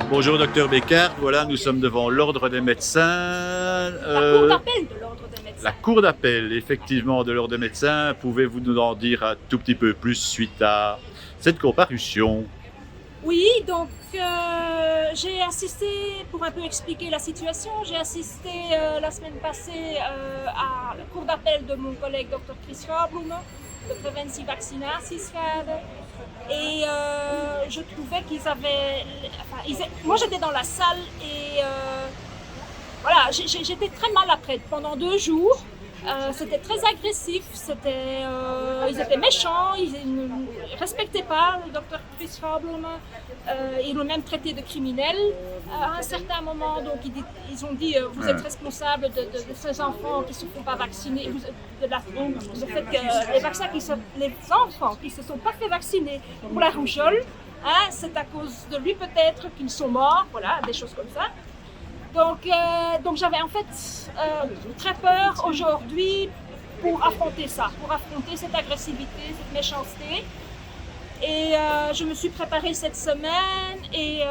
Bonjour docteur Beccart, voilà nous sommes devant l'ordre des médecins. La cour d'appel de l'ordre des médecins. La cour d'appel effectivement de l'ordre des médecins, pouvez-vous nous en dire un tout petit peu plus suite à cette comparution? Oui, donc j'ai assisté, pour un peu expliquer la situation, j'ai assisté la semaine passée à la cour d'appel de mon collègue Dr. Chris Schaublume, de Preventievaccinatiesraad. Et je trouvais qu'ils avaient... moi j'étais dans la salle et voilà, j'étais très mal après. Pendant 2 jours, c'était très agressif, ils étaient méchants, ils ne respectaient pas le docteur Chris Schaublume. Ils l'ont même traité de criminel à un certain moment. Donc ils ont dit vous êtes responsable de ces enfants qui ne se font pas vacciner, le fait que les enfants qui ne se sont pas fait vacciner pour la rougeole, c'est à cause de lui peut-être qu'ils sont morts, voilà, des choses comme ça. Donc j'avais en fait très peur aujourd'hui pour affronter ça, pour affronter cette agressivité, cette méchanceté. Et je me suis préparée cette semaine et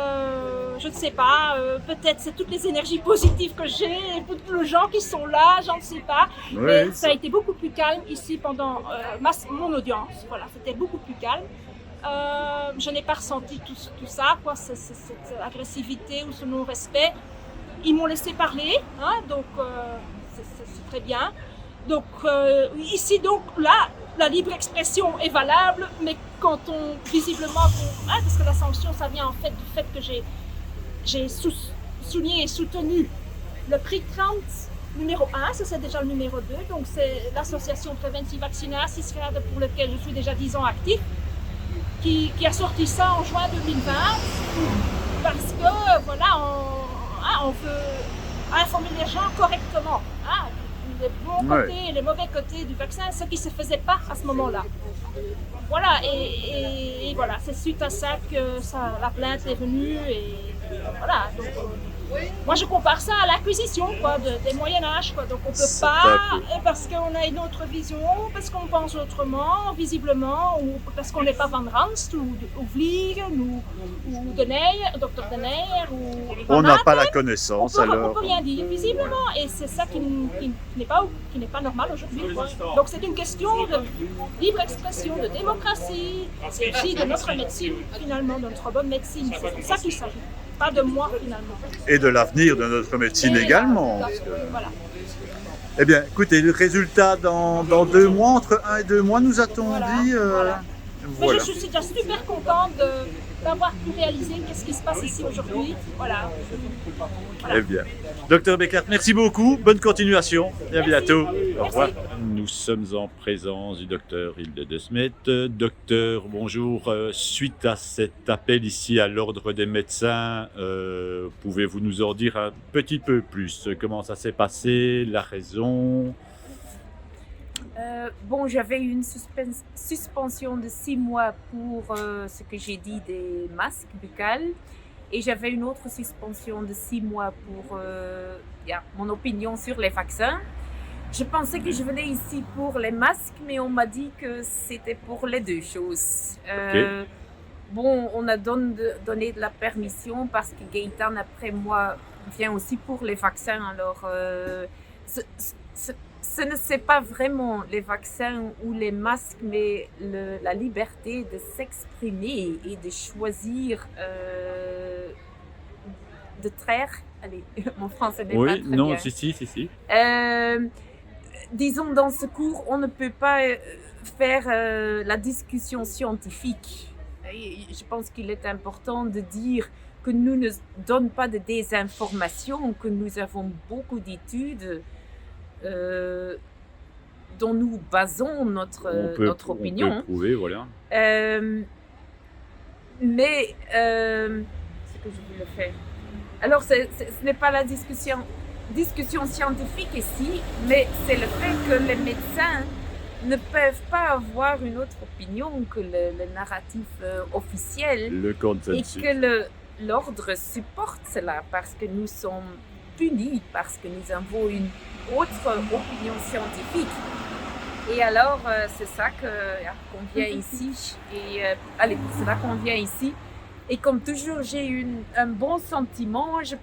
je ne sais pas, peut-être c'est toutes les énergies positives que j'ai, et tous les gens qui sont là, j'en sais pas. Oui, mais ça a été beaucoup plus calme ici pendant mon audience, voilà, c'était beaucoup plus calme. Je n'ai pas ressenti tout ça, quoi, cette agressivité ou ce non-respect. Ils m'ont laissé parler, donc c'est très bien. Donc ici, donc là, la libre expression est valable, mais quand visiblement, parce que la sanction, ça vient en fait du fait que j'ai souligné et soutenu le prix Trant numéro 1, ça c'est déjà le numéro 2, donc c'est l'association Preventievaccinatiesraad pour laquelle je suis déjà 10 ans actif, qui a sorti ça en juin 2020, parce que voilà, on veut informer les gens correctement. Les bons côtés et les mauvais côtés du vaccin, ce qui ne se faisait pas à ce moment-là. Voilà, et voilà, c'est suite à ça que la plainte est venue. Et voilà, donc moi je compare ça à l'acquisition des Moyen-Âge. Donc on ne peut pas, parce qu'on a une autre vision, parce qu'on pense autrement, visiblement, ou parce qu'on n'est pas Van Ranst, ou Vliegen, ou Dr. Deneyer, ou on n'a pas la connaissance on alors. peut rien dire, visiblement, et c'est ça qui n'est pas normal aujourd'hui. Donc c'est une question de libre expression, de démocratie, c'est aussi de notre médecine, finalement, de notre bonne médecine. C'est ça qu'il s'agit, pas de moi finalement. Et de l'avenir de notre médecine également. Voilà. Eh bien, écoutez, le résultat dans 2 mois, entre 1 et 2 mois, nous a-t-on dit Voilà. Voilà. Mais je suis déjà super contente d'avoir pu réaliser qu'est-ce qui se passe ici aujourd'hui. Voilà. Eh bien. Docteur Beccart, merci beaucoup. Bonne continuation. Et à bientôt. Merci. Au revoir. Nous sommes en présence du docteur Hilde de Smet. Docteur, bonjour. Suite à cet appel ici à l'ordre des médecins, pouvez-vous nous en dire un petit peu plus? Comment ça s'est passé? La raison? J'avais une suspension de 6 mois pour ce que j'ai dit des masques buccales, et j'avais une autre suspension de 6 mois pour mon opinion sur les vaccins. Je pensais que je venais ici pour les masques, mais on m'a dit que c'était pour les 2 choses. On a donné de la permission parce que Gaëtan, après moi, vient aussi pour les vaccins. Alors, ce ne c'est pas vraiment les vaccins ou les masques, mais la liberté de s'exprimer et de choisir de traire. Allez, mon français n'est pas très bien. Oui, non, si. Disons, dans ce cours, on ne peut pas faire la discussion scientifique. Et je pense qu'il est important de dire que nous ne donnons pas de désinformation, que nous avons beaucoup d'études dont nous basons notre opinion. On peut prouver, voilà. Mais ce que je voulais faire. Alors, ce n'est pas la discussion scientifique ici, mais c'est le fait que les médecins ne peuvent pas avoir une autre opinion que le narratif officiel. Le consensus. Et que l'ordre supporte cela parce que nous sommes punis, parce que nous avons une autre opinion scientifique. Et alors, c'est ça qu'on vient ici. Et pour cela qu'on vient ici. Et comme toujours, j'ai eu un bon sentiment. Je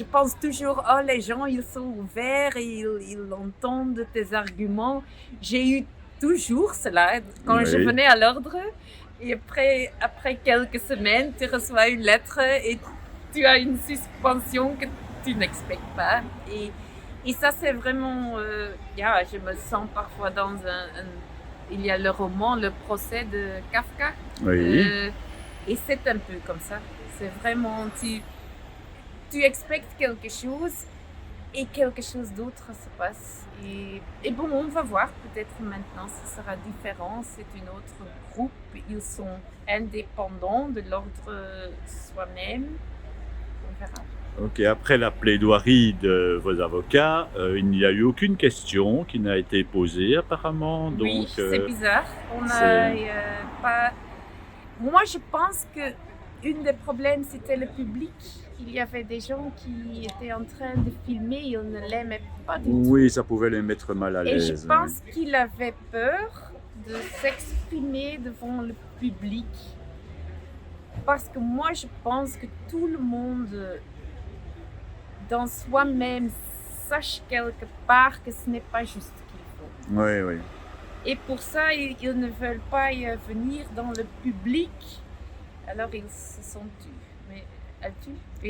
pense toujours, oh, les gens, ils sont ouverts et ils entendent tes arguments. J'ai eu toujours cela quand je Oui. venais à l'ordre. Et après quelques semaines, tu reçois une lettre et tu as une suspension que tu n'expectes pas. Et ça, c'est vraiment... je me sens parfois dans il y a le roman, le procès de Kafka. Oui. Et c'est un peu comme ça. C'est vraiment... Tu expectes quelque chose et quelque chose d'autre se passe. Et bon, on va voir. Peut-être maintenant, ce sera différent. C'est une autre groupe. Ils sont indépendants de l'ordre soi-même. On verra. Ok, après la plaidoirie de vos avocats, il n'y a eu aucune question qui n'a été posée apparemment. Oui, Donc, c'est bizarre. On c'est- n'a pas... Moi, je pense que une des problèmes, c'était le public. Il y avait des gens qui étaient en train de filmer et on ne l'aimaient pas du tout. Oui, ça pouvait les mettre mal à Et je l'aise. pense qu'il avait peur de s'exprimer devant le public. Parce que moi, je pense que tout le monde, dans soi-même, sache quelque part que ce n'est pas juste ce qu'il faut. Oui, oui. Et pour ça, ils ne veulent pas y venir dans le public. Alors, ils se sont tus. Mais elle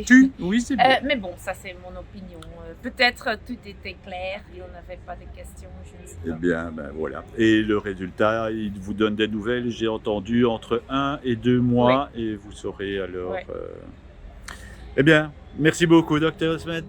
tue? Oui, c'est bien. Mais bon, ça c'est mon opinion. Peut-être tout était clair et on n'avait pas de questions, je ne sais Eh pas. bien, ben voilà. Et le résultat, il vous donne des nouvelles, j'ai entendu, entre 1 et 2 mois, et vous saurez alors. Ouais. Eh bien, merci beaucoup, docteur Smet.